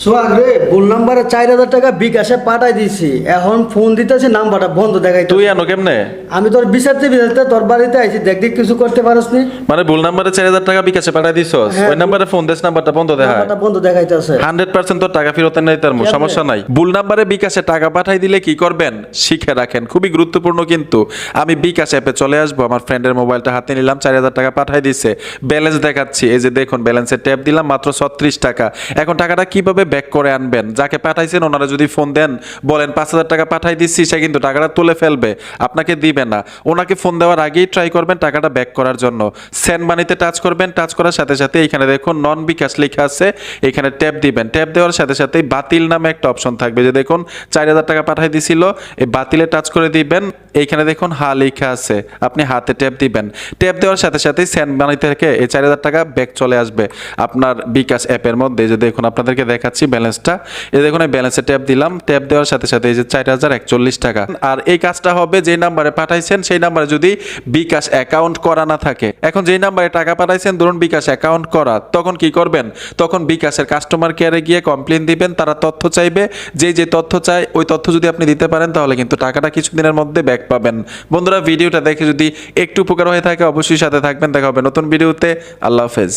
সোহাগ রে, ভুল নাম্বারে 4,000 টাকা বিকাশে পাঠাই দিছি। এখন ফোন দিতেছি, নাম্বারটা বন্ধ দেখাইতে। তুই আনো কেমনে? আমি তোর বিচারতে তোর বাড়িতে আইছি, দেখ কিছু করতে পারস নি। মানে ভুল নাম্বারে 4,000 টাকা বিকাশে পাঠাই দিছস, হ্যাঁ, ওই নাম্বারে ফোন দিস, নাম্বারটা বন্ধ দেখায়। নাম্বারটা বন্ধ দেখাইতেছে। 100% তোর টাকা ফেরত নাই, তার কেমনে? সমস্যা নাই। ভুল নাম্বারে বিকাশে টাকা পাঠাই দিলে কি করবেন শিখে রাখেন, খুবই গুরুত্বপূর্ণ। কিন্তু আমি বিকাশ অ্যাপে চলে আসবো, আমার ফ্রেন্ডের মোবাইলটা হাতে নিলাম, 4,000 টাকা পাঠাই দিছে, ব্যালেন্স দেখাচ্ছি, এই যে দেখুন ব্যালেন্সে ট্যাপ দিলাম, মাত্র 36 টাকা। এখন টাকাটা কিভাবে ব্যাক করে আনবেন? যাকে পাঠাইছেন ওনারা যদি ফোন দেন, বলেন 5,000 টাকা পাঠাই দিচ্ছি, সে কিন্তু টাকাটা তুলে ফেলবে, আপনাকে দিবে না। ওনাকে ফোন দেওয়ার আগেই ট্রাই করবেন টাকাটা ব্যাক করার জন্য। সেন্ড মানিতে টাচ করবেন, টাচ করার সাথে সাথে এখানে দেখুন নন বিকাশ লেখা আছে, এখানে ট্যাপ দিবেন। ট্যাপ দেওয়ার সাথে সাথেই বাতিল নামে একটা অপশন থাকবে, যে দেখুন 4,000 টাকা পাঠাই দিছিল, এই বাতিলে টাচ করে দিবেন। এইখানে দেখুন হা লেখা আছে, আপনি হাতে ট্যাপ দিবেন। ট্যাপ দেওয়ার সাথে সাথেই সেন্ড মানি থেকে এই 4,000 টাকা ব্যাক চলে আসবে আপনার বিকাশ অ্যাপের মধ্যে। যে দেখুন আপনাদেরকে দেখাচ্ছি ব্যালেন্সটা, এই দেখুন এই ব্যালেন্সে ট্যাপ দিলাম, ট্যাপ দেওয়ার সাথে সাথে এই যে 4,041 টাকা। আর এই কাজটা হবে যে নাম্বারে পাঠাইছেন সেই নাম্বারে যদি বিকাশ অ্যাকাউন্ট করা না থাকে। এখন যেই নাম্বারে টাকা পাঠাইছেন ধরুন বিকাশ অ্যাকাউন্ট করা, তখন কি করবেন? তখন বিকাশের কাস্টমার কেয়ারে গিয়ে কমপ্লেন দিবেন, তারা তথ্য চাইবে, যে তথ্য চায় ওই তথ্য যদি আপনি দিতে পারেন তাহলে কিন্তু টাকাটা কিছুদিনের মধ্যে ব্যাক পাবেন। বন্ধুরা, ভিডিওটা দেখে যদি একটু উপকার হয়ে থাকে অবশ্যই সাথে থাকবেন। দেখা হবে নতুন ভিডিওতে। আল্লাহ হাফেজ।